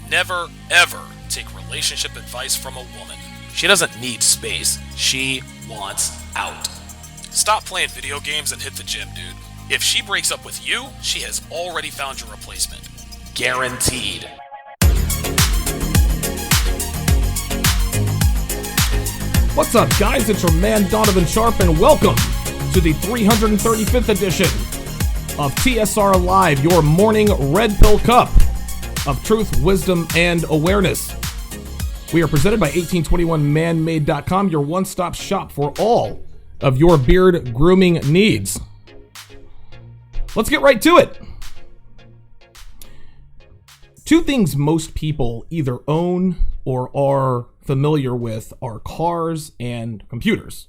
Never, ever take relationship advice from a woman. She doesn't need space. She wants out. Stop playing video games and hit the gym, dude. If she breaks up with you, she has already found your replacement. Guaranteed. What's up, guys? It's your man, Donovan Sharpe, and welcome to the 335th edition of TSR Live, your morning red pill cup of truth, wisdom, and awareness. We are presented by 1821manmade.com, your one-stop shop for all of your beard grooming needs. Let's get right to it. Two things most people either own or are familiar with are cars and computers.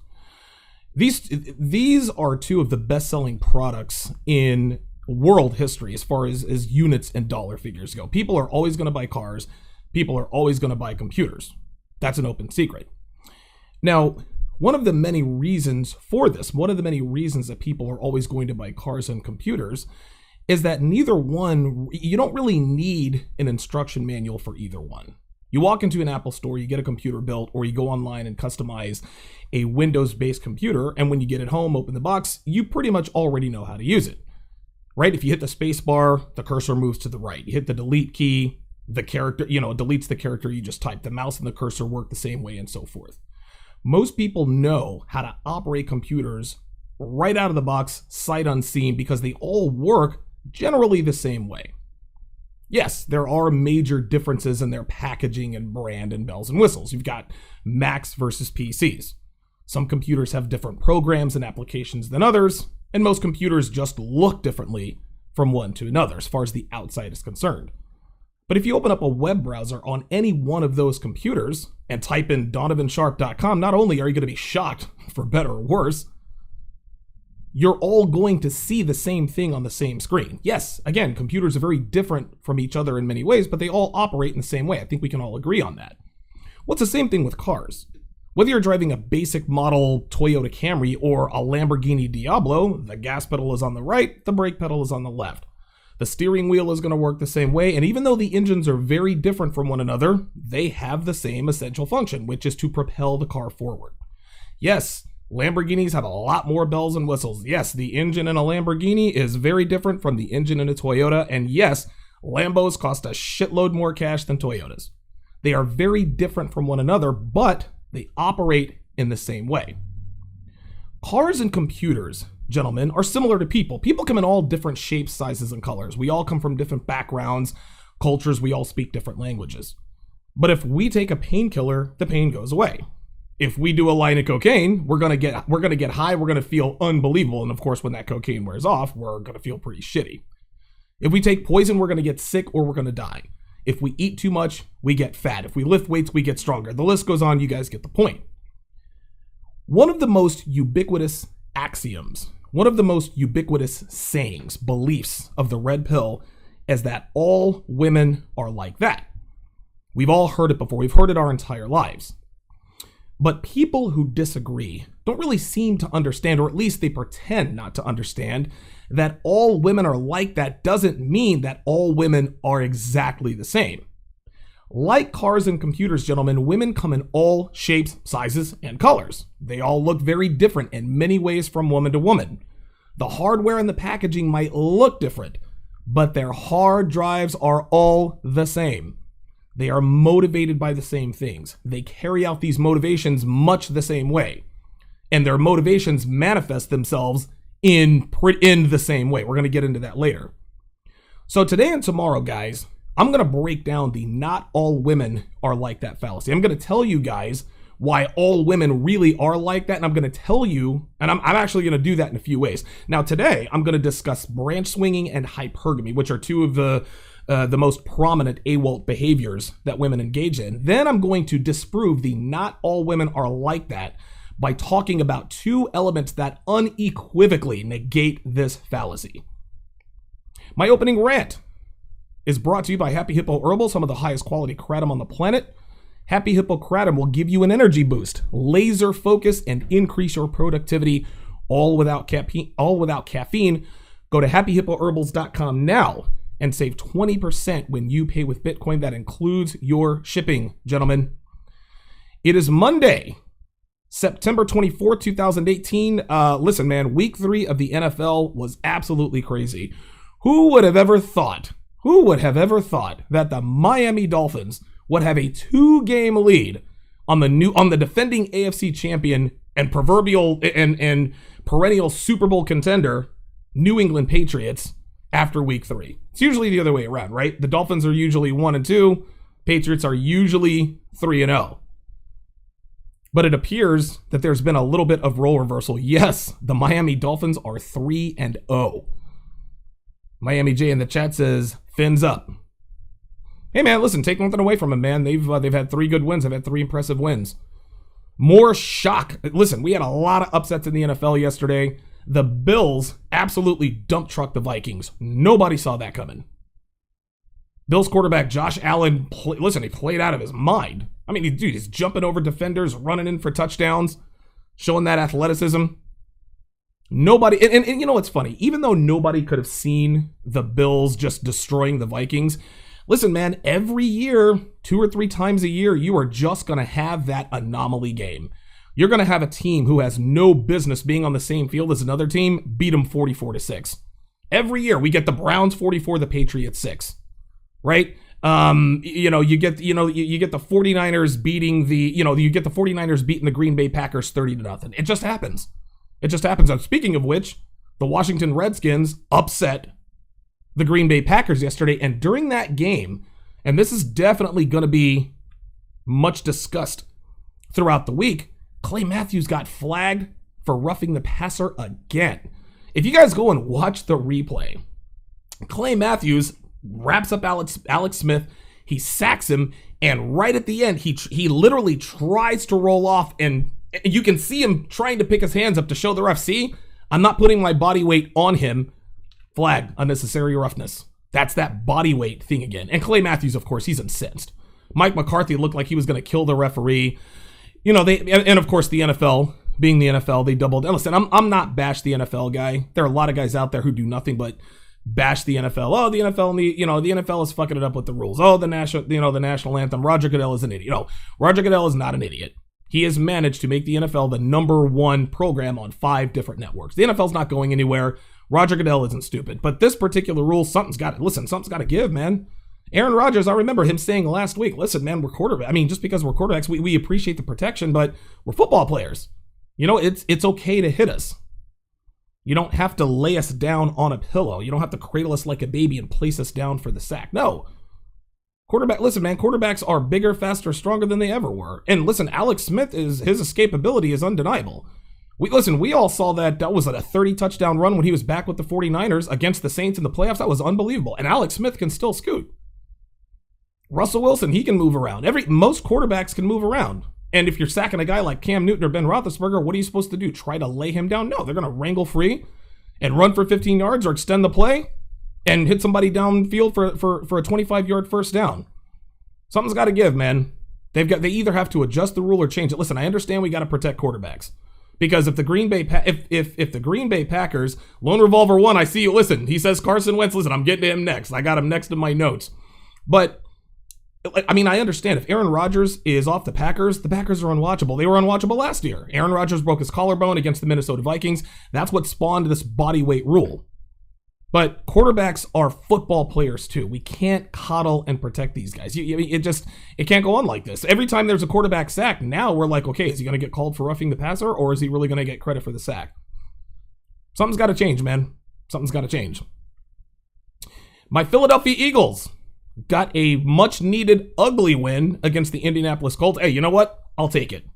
These are two of the best-selling products in world history as far as units and dollar figures go. People are always going to buy cars. People are always going to buy computers. That's an open secret. Now, one of the many reasons for this, one of the many reasons that people are always going to buy cars and computers is that neither one, you don't really need an instruction manual for either one. You walk into an Apple store, you get a computer built, or you go online and customize a Windows-based computer, and when you get it home, open the box, you pretty much already know how to use it. Right? If you hit the space bar, the cursor moves to the right. You hit the delete key, the character, it deletes the character you just typed. The mouse and the cursor work the same way and so forth. Most people know how to operate computers right out of the box, sight unseen, because they all work generally the same way. Yes, there are major differences in their packaging and brand and bells and whistles. You've got Macs versus PCs. Some computers have different programs and applications than others, and most computers just look differently from one to another as far as the outside is concerned. But if you open up a web browser on any one of those computers and type in donovansharpe.com, not only are you going to be shocked, for better or worse, you're all going to see the same thing on the same screen. Yes, again, computers are very different from each other in many ways, but they all operate in the same way. I think we can all agree on that. What's the same thing with cars? Whether you're driving a basic model Toyota Camry or a Lamborghini Diablo, the gas pedal is on the right, the brake pedal is on the left. The steering wheel is going to work the same way, and even though the engines are very different from one another, they have the same essential function, which is to propel the car forward. Yes, Lamborghinis have a lot more bells and whistles. Yes, the engine in a Lamborghini is very different from the engine in a Toyota, and yes, Lambos cost a shitload more cash than Toyotas. They are very different from one another, but they operate in the same way. Cars and computers, gentlemen, are similar to people. People come in all different shapes, sizes, and colors. We all come from different backgrounds, cultures. We all speak different languages. But if we take a painkiller, the pain goes away. If we do a line of cocaine, we're gonna get high. We're gonna feel unbelievable, and of course, when that cocaine wears off, we're gonna feel pretty shitty. If we take poison, we're gonna get sick or we're gonna die. If we eat too much, we get fat. If we lift weights, we get stronger. The list goes on. You guys get the point. One of the most ubiquitous axioms, one of the most ubiquitous sayings, beliefs of the red pill is that all women are like that. We've all heard it before. We've heard it our entire lives. But people who disagree don't really seem to understand, or at least they pretend not to understand, that all women are like that doesn't mean that all women are exactly the same. Like cars and computers, gentlemen, women come in all shapes, sizes, and colors. They all look very different in many ways from woman to woman. The hardware and the packaging might look different, but their hard drives are all the same. They are motivated by the same things. They carry out these motivations much the same way. And their motivations manifest themselves in the same way. We're going to get into that later. So today and tomorrow, guys, I'm going to break down the not all women are like that fallacy. I'm going to tell you guys why all women really are like that. And I'm going to tell you, and I'm actually going to do that in a few ways. Now, today, I'm going to discuss branch swinging and hypergamy, which are two of the most prominent AWOLT behaviors that women engage in. Then I'm going to disprove the not all women are like that by talking about two elements that unequivocally negate this fallacy. My opening rant is brought to you by Happy Hippo Herbal, some of the highest quality kratom on the planet. Happy Hippo Kratom will give you an energy boost, laser focus, and increase your productivity, all without caffeine. Go to happyhippoherbals.com now and save 20% when you pay with Bitcoin. That includes your shipping, gentlemen. It is Monday, September 24th, 2018. Listen, man, week 3 of the NFL was absolutely crazy. Who would have ever thought that the Miami Dolphins would have a 2-game lead on the defending AFC champion and proverbial and perennial Super Bowl contender, New England Patriots, after week 3? It's usually the other way around, right? The Dolphins are usually 1-2. Patriots are usually 3-0. But it appears that there's been a little bit of role reversal. Yes, the Miami Dolphins are 3-0. Miami J in the chat says, fins up. Hey man, listen, take nothing away from them, man. They've had 3 good wins. They've had 3 impressive wins. More shock. Listen, we had a lot of upsets in the NFL yesterday. The Bills absolutely dump trucked the Vikings. Nobody saw that coming. Bills quarterback Josh Allen, he played out of his mind. I mean, dude, he's jumping over defenders, running in for touchdowns, showing that athleticism. Nobody, and you know what's funny? Even though nobody could have seen the Bills just destroying the Vikings, listen, man, every year, 2 or 3 times a year, you are just going to have that anomaly game. You're going to have a team who has no business being on the same field as another team, beat them 44-6. Every year, we get the Browns 44, the Patriots 6, right? You get the 49ers beating the 49ers beating the Green Bay Packers 30-0. It just happens. And speaking of which, the Washington Redskins upset the Green Bay Packers yesterday, and during that game, and this is definitely going to be much discussed throughout the week, Clay Matthews got flagged for roughing the passer again. If you guys go and watch the replay, Clay Matthews wraps up Alex Smith, he sacks him, and right at the end, he literally tries to roll off, and you can see him trying to pick his hands up to show the ref, see, I'm not putting my body weight on him. Flag, unnecessary roughness. That's that body weight thing again. And Clay Matthews, of course, he's incensed. Mike McCarthy looked like he was going to kill the referee. You know, and of course the NFL, being the NFL, they doubled. And listen, I'm not bash the NFL guy. There are a lot of guys out there who do nothing but bash the NFL. Oh, the NFL, the NFL is fucking it up with the rules. Oh, the national anthem. Roger Goodell is an idiot. No, Roger Goodell is not an idiot. He has managed to make the NFL the #1 program on 5 different networks. The NFL's not going anywhere. Roger Goodell isn't stupid. But this particular rule, something's got to give, man. Aaron Rodgers, I remember him saying last week, listen, man, we're quarterbacks. I mean, just because we're quarterbacks, we appreciate the protection, but we're football players. You know, it's okay to hit us. You don't have to lay us down on a pillow. You don't have to cradle us like a baby and place us down for the sack. No. Quarterbacks are bigger, faster, stronger than they ever were. And listen, Alex Smith, his escapability is undeniable. We all saw that was a 30-touchdown run when he was back with the 49ers against the Saints in the playoffs. That was unbelievable. And Alex Smith can still scoot. Russell Wilson, he can move around. Most quarterbacks can move around. And if you're sacking a guy like Cam Newton or Ben Roethlisberger, what are you supposed to do? Try to lay him down? No, they're going to wrangle free and run for 15 yards or extend the play and hit somebody downfield for a 25-yard first down. Something's got to give, man. They either have to adjust the rule or change it. Listen, I understand we got to protect quarterbacks. Because if the Green Bay Packers, Lone Revolver 1, I see you. Listen, he says Carson Wentz. Listen, I'm getting to him next. I got him next in my notes. But I mean, I understand if Aaron Rodgers is off the Packers are unwatchable. They were unwatchable last year. Aaron Rodgers broke his collarbone against the Minnesota Vikings. That's what spawned this body weight rule. But quarterbacks are football players too. We can't coddle and protect these guys. It can't go on like this. Every time there's a quarterback sack, now we're like, okay, is he going to get called for roughing the passer, or is he really going to get credit for the sack? Something's got to change, man. Something's got to change. My Philadelphia Eagles got a much-needed ugly win against the Indianapolis Colts. Hey, you know what? I'll take it.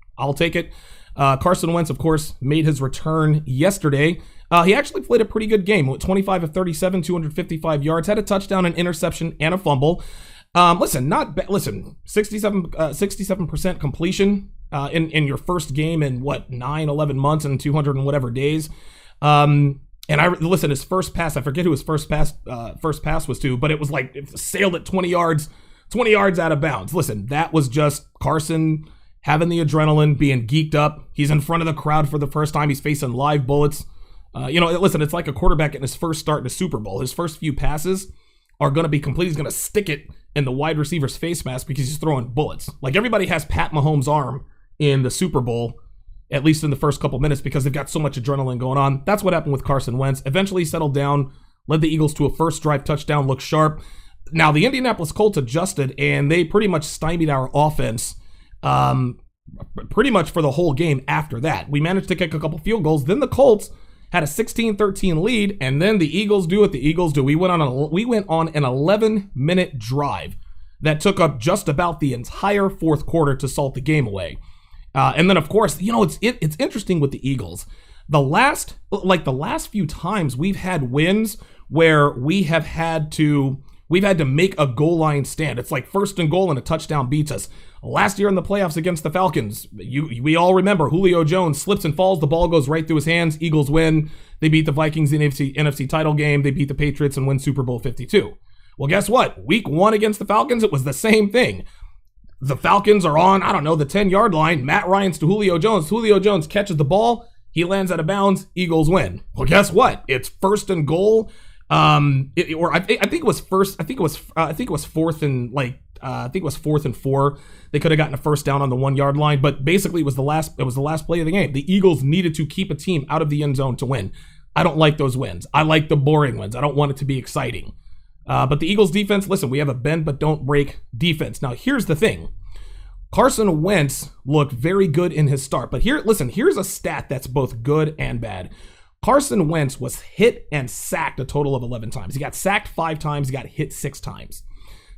Carson Wentz, of course, made his return yesterday. He actually played a pretty good game. Went 25 of 37, 255 yards, had a touchdown, an interception, and a fumble. Listen, 67% completion in your first game in 11 months and 200 and whatever days. His first pass, I forget who his first pass was to, but it was like it sailed at 20 yards out of bounds. Listen, that was just Carson having the adrenaline, being geeked up. He's in front of the crowd for the first time. He's facing live bullets. Listen, it's like a quarterback getting his first start in a Super Bowl. His first few passes are going to be complete. He's going to stick it in the wide receiver's face mask because he's throwing bullets. Like everybody has Pat Mahomes' arm in the Super Bowl, at least in the first couple minutes, because they've got so much adrenaline going on. That's what happened with Carson Wentz. Eventually he settled down, led the Eagles to a first drive touchdown, looked sharp. Now the Indianapolis Colts adjusted and they pretty much stymied our offense pretty much for the whole game after that. We managed to kick a couple field goals. Then the Colts had a 16-13 lead, and then the Eagles do what the Eagles do. We went on an 11-minute drive that took up just about the entire fourth quarter to salt the game away. And then, of course, it's interesting with the Eagles. The last few times we've had wins where we have had to make a goal line stand. It's like first and goal and a touchdown beats us. Last year in the playoffs against the Falcons, we all remember Julio Jones slips and falls. The ball goes right through his hands. Eagles win. They beat the Vikings in the NFC title game. They beat the Patriots and win Super Bowl 52. Well, guess what? Week 1 against the Falcons, it was the same thing. The Falcons are on, the 10-yard line. Matt Ryan's to Julio Jones. Julio Jones catches the ball. He lands out of bounds. Eagles win. Well, guess what? It's first and goal. I think it was fourth and 4. They could have gotten a first down on the 1-yard line, but basically it was the last play of the game. The Eagles needed to keep a team out of the end zone to win. I don't like those wins. I like the boring wins. I don't want it to be exciting. But the Eagles defense, listen, we have a bend but don't break defense. Now here's the thing. Carson Wentz looked very good in his start, but here's a stat that's both good and bad. Carson Wentz was hit and sacked a total of 11 times. He got sacked 5 times. He got hit 6 times.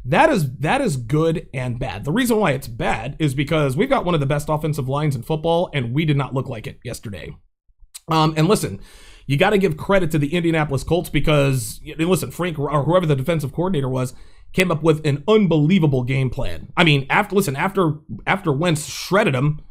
That is good and bad. The reason why it's bad is because we've got one of the best offensive lines in football, and we did not look like it yesterday. And listen, you got to give credit to the Indianapolis Colts because, listen, Frank or whoever the defensive coordinator was came up with an unbelievable game plan. I mean, after Wentz shredded him,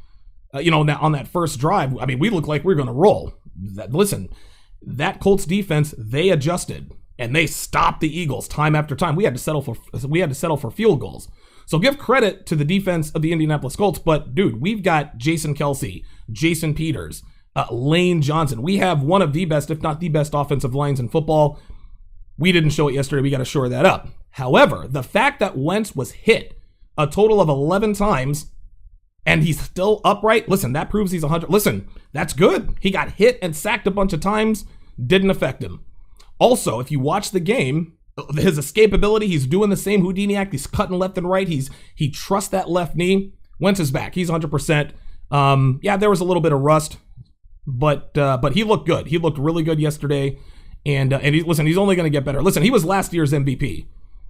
on that first drive, I mean, we looked like we were going to roll. That Colts defense, they adjusted. And they stopped the Eagles time after time. We had to settle for field goals. So give credit to the defense of the Indianapolis Colts. But dude, we've got Jason Kelsey, Jason Peters, Lane Johnson. We have one of the best, if not the best, offensive lines in football. We didn't show it yesterday. We got to shore that up. However, the fact that Wentz was hit a total of 11 times and he's still upright, listen, that proves he's 100. Listen, that's good. He got hit and sacked a bunch of times, didn't affect him. Also, if you watch the game, his escapability, he's doing the same Houdini act. He's cutting left and right. He trusts that left knee. Wentz is back. He's 100%. Yeah, there was a little bit of rust, but he looked good. He looked really good yesterday. And he's only going to get better. Listen, he was last year's MVP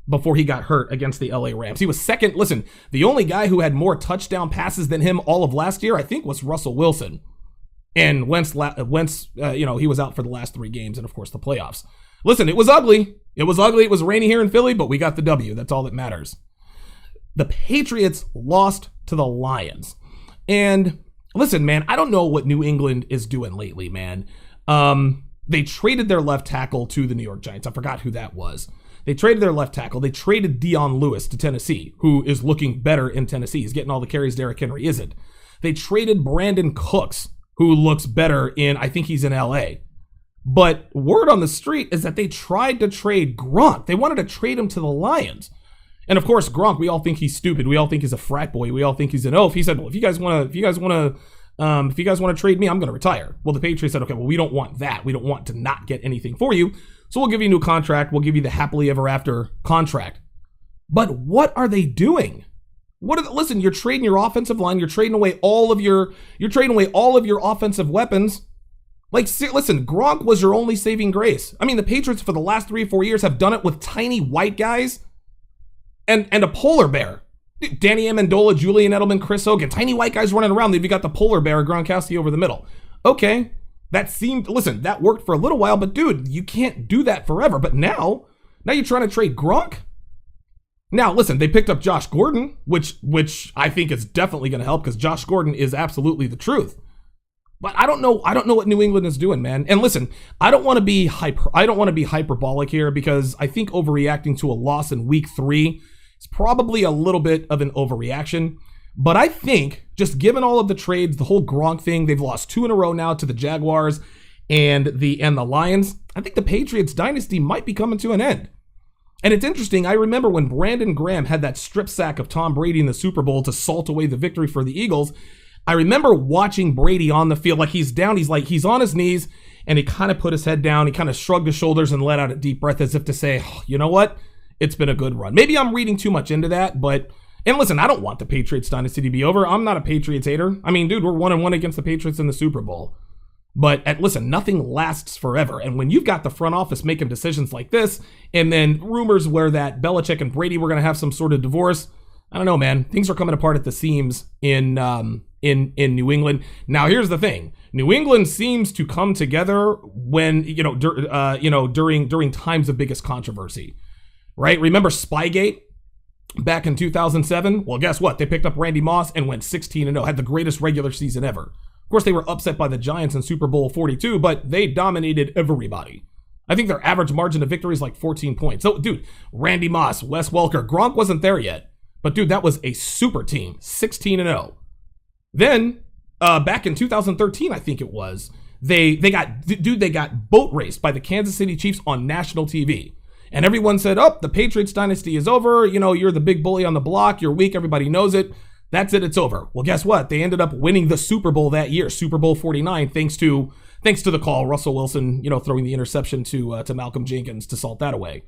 before he got hurt against the LA Rams. He was second. Listen, the only guy who had more touchdown passes than him all of last year, I think, was Russell Wilson. And Wentz, he was out for the last 3 games and, of course, the playoffs. Listen, it was ugly. It was rainy here in Philly, but we got the W. That's all that matters. The Patriots lost to the Lions. And listen, man, I don't know what New England is doing lately, man. They traded their left tackle to the New York Giants. I forgot who that was. They traded their left tackle. They traded Dion Lewis to Tennessee, who is looking better in Tennessee. He's getting all the carries Derrick Henry isn't. They traded Brandon Cooks, who looks better I think he's in LA. But word on the street is that they tried to trade Gronk. They wanted to trade him to the Lions. And of course, Gronk, we all think he's stupid. We all think he's a frat boy. We all think he's an oaf. He said, well, if you guys want to trade me, I'm going to retire. Well, the Patriots said, okay, well, we don't want that. We don't want to not get anything for you. So we'll give you a new contract. We'll give you the happily ever after contract. But what are they doing? Listen, you're trading your offensive line. You're trading away all of your offensive weapons. Listen, Gronk was your only saving grace. I mean, the Patriots for the last 3 or 4 years have done it with tiny white guys and a polar bear. Danny Amendola, Julian Edelman, Chris Hogan, tiny white guys running around. Then you got the polar bear, Gronkowski over the middle. Okay, that worked for a little while, but dude, you can't do that forever. But now you're trying to trade Gronk? Now, listen, they picked up Josh Gordon, which I think is definitely going to help because Josh Gordon is absolutely the truth. But I don't know what New England is doing, man. And listen, I don't want to be hyperbolic here because I think overreacting to a loss in week 3 is probably a little bit of an overreaction. But I think just given all of the trades, the whole Gronk thing, they've lost 2 in a row now to the Jaguars and the Lions. I think the Patriots dynasty might be coming to an end. And it's interesting, I remember when Brandon Graham had that strip sack of Tom Brady in the Super Bowl to salt away the victory for the Eagles. I remember watching Brady on the field, like he's down, he's on his knees, and he kind of put his head down, he kind of shrugged his shoulders and let out a deep breath as if to say, oh, you know what? It's been a good run. Maybe I'm reading too much into that, but, and listen, I don't want the Patriots dynasty to be over. I'm not a Patriots hater. I mean, dude, we're 1-1 against the Patriots in the Super Bowl. But listen, nothing lasts forever. And when you've got the front office making decisions like this, and then rumors where that Belichick and Brady were going to have some sort of divorce, I don't know, man. Things are coming apart at the seams in New England. Now, here's the thing: New England seems to come together when during times of biggest controversy, right? Remember Spygate back in 2007? Well, guess what? They picked up Randy Moss and went 16-0, had the greatest regular season ever. Of course, they were upset by the Giants in Super Bowl 42, but they dominated everybody. I think their average margin of victory is like 14 points. So, dude, Randy Moss, Wes Welker, Gronk wasn't there yet. But, dude, that was a super team, 16-0. Then, back in 2013, I think it was, they got boat raced by the Kansas City Chiefs on national TV. And everyone said, oh, the Patriots dynasty is over. You know, you're the big bully on the block. You're weak. Everybody knows it. That's it. It's over. Well, guess what? They ended up winning the Super Bowl that year, Super Bowl 49, thanks to the call, Russell Wilson, throwing the interception to Malcolm Jenkins to salt that away.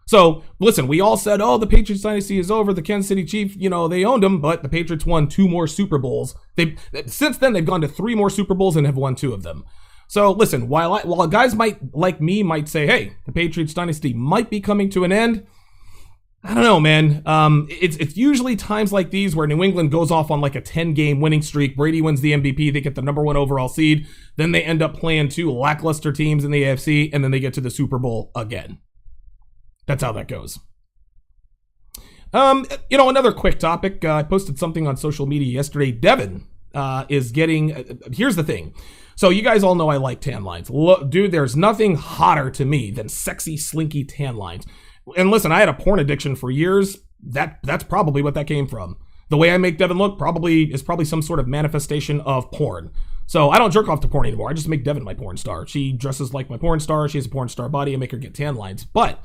So, listen, we all said, oh, the Patriots dynasty is over. The Kansas City Chiefs, they owned them, but the Patriots won 2 more Super Bowls. Since then, they've gone to 3 more Super Bowls and have won 2 of them. So, listen, while guys might say, hey, the Patriots dynasty might be coming to an end, I don't know, man. It's usually times like these where New England goes off on like a 10-game winning streak. Brady wins the MVP. They get the number 1 overall seed. Then they end up playing 2 lackluster teams in the AFC, and then they get to the Super Bowl again. That's how that goes. Another quick topic. I posted something on social media yesterday. Devin is getting... here's the thing. So you guys all know I like tan lines. Look, dude, there's nothing hotter to me than sexy, slinky tan lines. And listen, I had a porn addiction for years. That's probably what that came from. The way I make Devin look is probably some sort of manifestation of porn. So I don't jerk off to porn anymore. I just make Devin my porn star. She dresses like my porn star. She has a porn star body. I make her get tan lines. But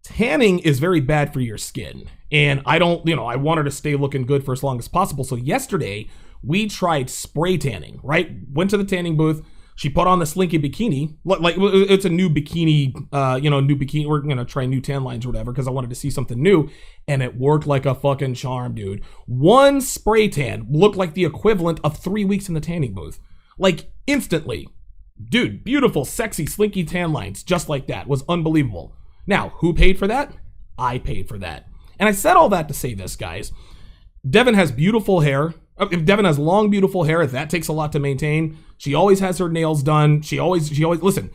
tanning is very bad for your skin. And I want her to stay looking good for as long as possible. So yesterday, we tried spray tanning, right? Went to the tanning booth. She put on the slinky bikini, like it's a new bikini, new bikini. We're going to try new tan lines or whatever because I wanted to see something new. And it worked like a fucking charm, dude. 1 spray tan looked like the equivalent of 3 weeks in the tanning booth. Like instantly. Dude, beautiful, sexy, slinky tan lines just like that. Was unbelievable. Now, who paid for that? I paid for that. And I said all that to say this, guys. Devin has beautiful hair. If Devin has long, beautiful hair, that takes a lot to maintain. She always has her nails done. She always, listen,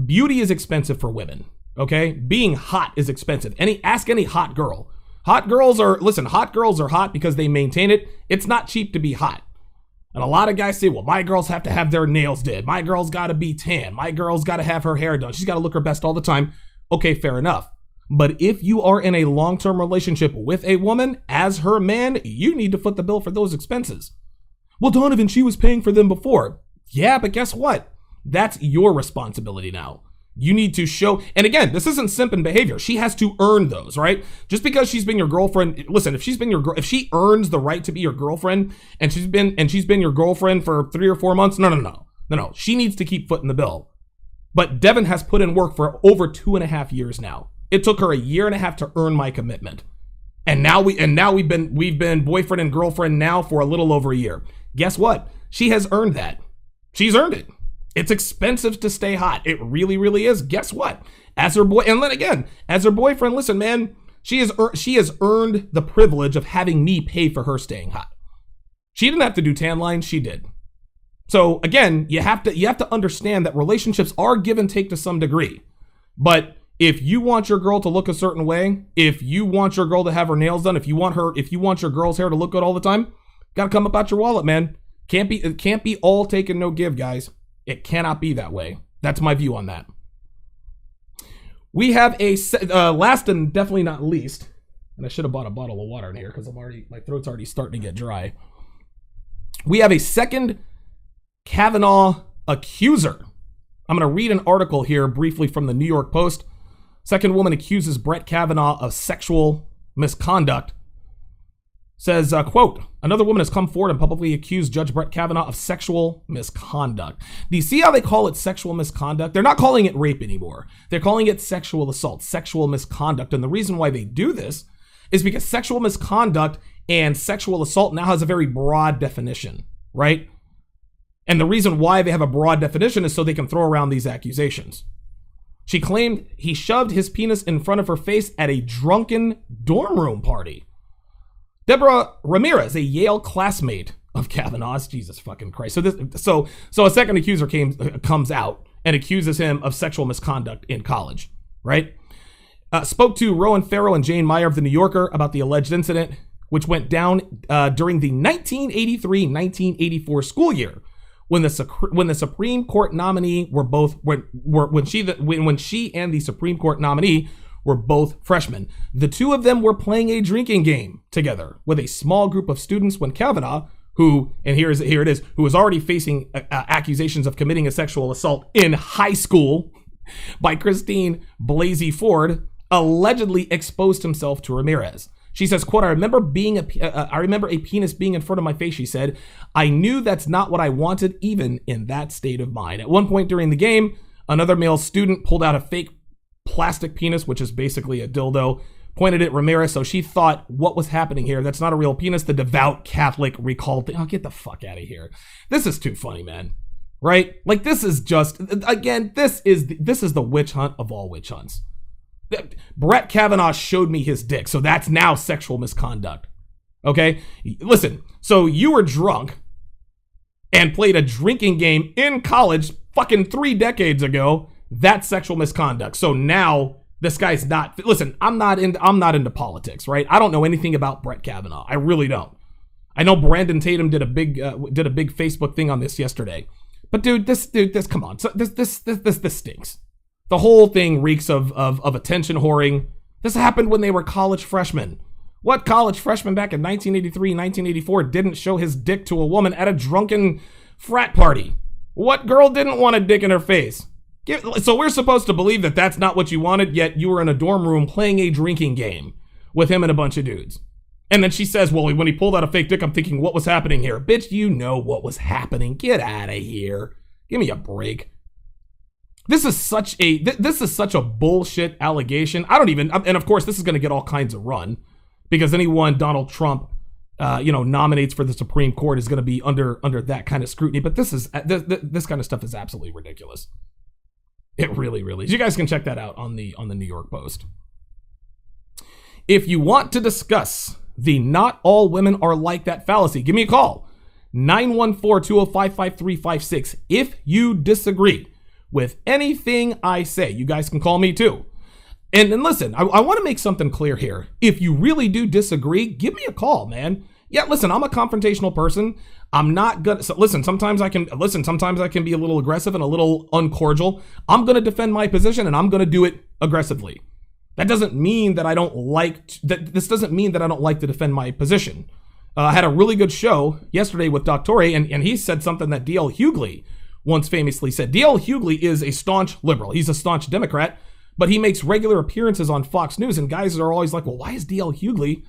beauty is expensive for women, okay? Being hot is expensive. Ask any hot girl. Hot girls are hot because they maintain it. It's not cheap to be hot. And a lot of guys say, well, my girls have to have their nails did. My girl's got to be tan. My girl's got to have her hair done. She's got to look her best all the time. Okay, fair enough. But if you are in a long-term relationship with a woman, as her man, you need to foot the bill for those expenses. Well, Donovan, she was paying for them before. Yeah, but guess what? That's your responsibility now. You need to show, and again, this isn't simping behavior. She has to earn those, right? Just because she's been your girlfriend, listen, if if she earns the right to be your girlfriend, and she's been your girlfriend for 3 or 4 months, no. She needs to keep footing the bill. But Devin has put in work for over 2.5 years now. It took her 1.5 years to earn my commitment. And now we've been boyfriend and girlfriend now for a little over a year. Guess what? She has earned that. She's earned it. It's expensive to stay hot. It really, really is. Guess what? As her boyfriend, listen, man, she has earned the privilege of having me pay for her staying hot. She didn't have to do tan lines. She did. So again, you have to understand that relationships are give and take to some degree. But if you want your girl to look a certain way, if you want your girl to have her nails done, if you want your girl's hair to look good all the time, gotta come up out your wallet, man. It can't be all take and no give, guys. It cannot be that way. That's my view on that. We have a last and definitely not least, and I should have bought a bottle of water in here because my throat's already starting to get dry. We have a second Kavanaugh accuser. I'm going to read an article here briefly from the New York Post. Second woman accuses Brett Kavanaugh of sexual misconduct. Says, quote, another woman has come forward and publicly accused Judge Brett Kavanaugh of sexual misconduct. Do you see how they call it sexual misconduct? They're not calling it rape anymore. They're calling it sexual assault, sexual misconduct. And the reason why they do this is because sexual misconduct and sexual assault now has a very broad definition, right? And the reason why they have a broad definition is so they can throw around these accusations. She claimed he shoved his penis in front of her face at a drunken dorm room party. Deborah Ramirez, a Yale classmate of Kavanaugh's, Jesus fucking Christ. So a second accuser comes out and accuses him of sexual misconduct in college, right? Spoke to Rowan Farrow and Jane Meyer of the New Yorker about the alleged incident, which went down during the 1983-1984 school year, when the Supreme Court nominee when she and the Supreme Court nominee were both freshmen. The two of them were playing a drinking game together with a small group of students when Kavanaugh, who was already facing accusations of committing a sexual assault in high school by Christine Blasey Ford, allegedly exposed himself to Ramirez. She says, quote, I remember a penis being in front of my face, she said. I knew that's not what I wanted, even in that state of mind. At one point during the game, another male student pulled out a fake plastic penis, which is basically a dildo, pointed at Ramirez, so she thought, what was happening here? That's not a real penis. The devout Catholic recalled, oh, get the fuck out of here. This is too funny, man. Right? Like, this is just, again, this is the witch hunt of all witch hunts. Brett Kavanaugh showed me his dick, so that's now sexual misconduct. Okay? Listen, so you were drunk and played a drinking game in college fucking 3 decades ago. That's sexual misconduct. So now this guy's not, listen, I'm not into politics, right? I don't know anything about Brett Kavanaugh. I really don't. I know Brandon Tatum did a big Facebook thing on this yesterday. But dude, this come on. So this stinks. The whole thing reeks of attention whoring. This happened when they were college freshmen. What college freshman back in 1983, 1984 didn't show his dick to a woman at a drunken frat party? What girl didn't want a dick in her face? So we're supposed to believe that that's not what you wanted, yet you were in a dorm room playing a drinking game with him and a bunch of dudes. And then she says, well, when he pulled out a fake dick, I'm thinking, what was happening here? Bitch, you know what was happening. Get out of here. Give me a break. This is such a bullshit allegation. And of course, this is going to get all kinds of run, because anyone Donald Trump, nominates for the Supreme Court is going to be under that kind of scrutiny. But this kind of stuff is absolutely ridiculous. It really, really is. You guys can check that out on the New York Post. If you want to discuss the not all women are like that fallacy, give me a call. 914-205-5356. If you disagree with anything I say, you guys can call me too. And listen, I want to make something clear here. If you really do disagree, give me a call, man. Yeah, listen, I'm a confrontational person. I'm not gonna, sometimes I can be a little aggressive and a little uncordial. I'm gonna defend my position, and I'm gonna do it aggressively. That doesn't mean that I don't like to defend my position. I had a really good show yesterday with Dr. and he said something that D.L. Hughley once famously said. D.L. Hughley is a staunch liberal. He's a staunch Democrat, but he makes regular appearances on Fox News, and guys are always like, well, why is D.L. Hughley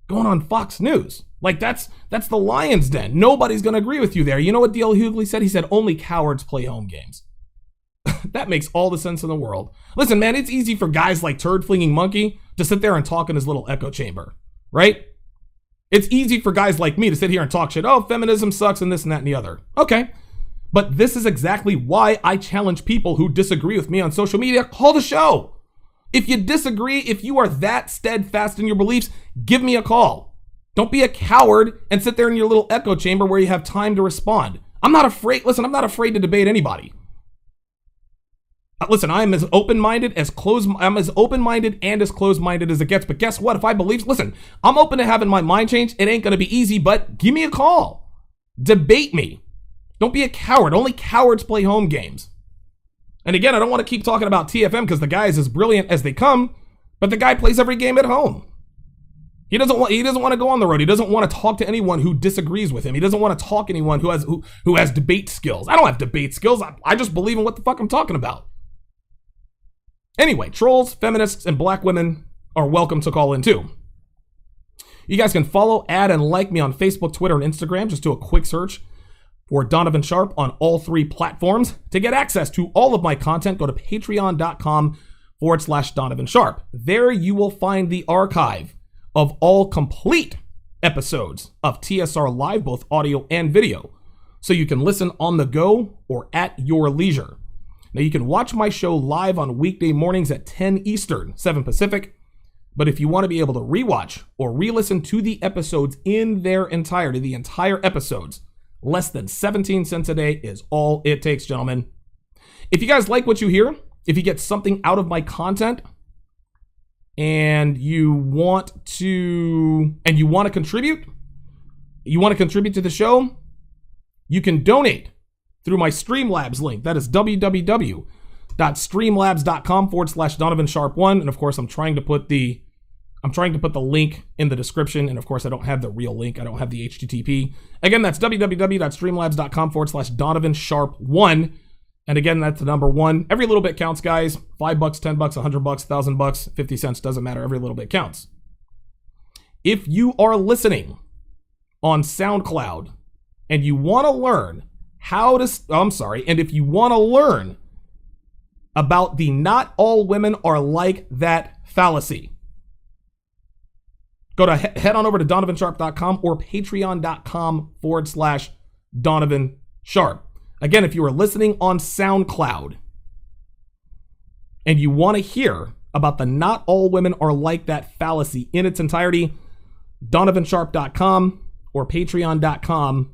going on Fox News? Like, that's the lion's den. Nobody's going to agree with you there. You know what D.L. Hughley said? He said, only cowards play home games. That makes all the sense in the world. Listen, man, it's easy for guys like Turd Flinging Monkey to sit there and talk in his little echo chamber, right? It's easy for guys like me to sit here and talk shit. Oh, feminism sucks and this and that and the other. Okay. But this is exactly why I challenge people who disagree with me on social media. Call the show. If you disagree, if you are that steadfast in your beliefs, give me a call. Don't be a coward and sit there in your little echo chamber where you have time to respond. I'm not afraid to debate anybody. Listen, I'm as open-minded and as closed-minded as it gets. But guess what? If I believe, listen, I'm open to having my mind changed. It ain't going to be easy, but give me a call. Debate me. Don't be a coward. Only cowards play home games. And again, I don't want to keep talking about TFM because the guy is as brilliant as they come, but the guy plays every game at home. He doesn't want to go on the road. He doesn't want to talk to anyone who disagrees with him. He doesn't want to talk to anyone who has debate skills. I don't have debate skills. I just believe in what the fuck I'm talking about. Anyway, trolls, feminists, and black women are welcome to call in too. You guys can follow, add, and like me on Facebook, Twitter, and Instagram. Just do a quick search for Donovan Sharpe on all 3 platforms. To get access to all of my content, go to patreon.com/Donovan Sharpe. There you will find the archive of all complete episodes of TSR Live, both audio and video, so you can listen on the go or at your leisure. Now, you can watch my show live on weekday mornings at 10 Eastern, 7 Pacific, but if you want to be able to rewatch or re-listen to the episodes in their entirety, the entire episodes, less than 17 cents a day is all it takes, gentlemen. If you guys like what you hear, if you get something out of my content, and you want to contribute, to the show, you can donate through my Streamlabs link. That is www.streamlabs.com/Donovan Sharpe 1. And of course, I'm trying to put the link in the description. And of course, I don't have the real link. I don't have the HTTP. Again, that's www.streamlabs.com/Donovan Sharpe 1. And again, that's the number 1. Every little bit counts, guys. $5, $10, $100, $1,000, 50 cents, doesn't matter. Every little bit counts. If you are listening on SoundCloud and you want to learn and if you want to learn about the not all women are like that fallacy, go to head on over to donovansharpe.com or patreon.com/Donovan Sharpe. Again, if you are listening on SoundCloud and you want to hear about the not all women are like that fallacy in its entirety, donovansharpe.com or patreon.com/Donovan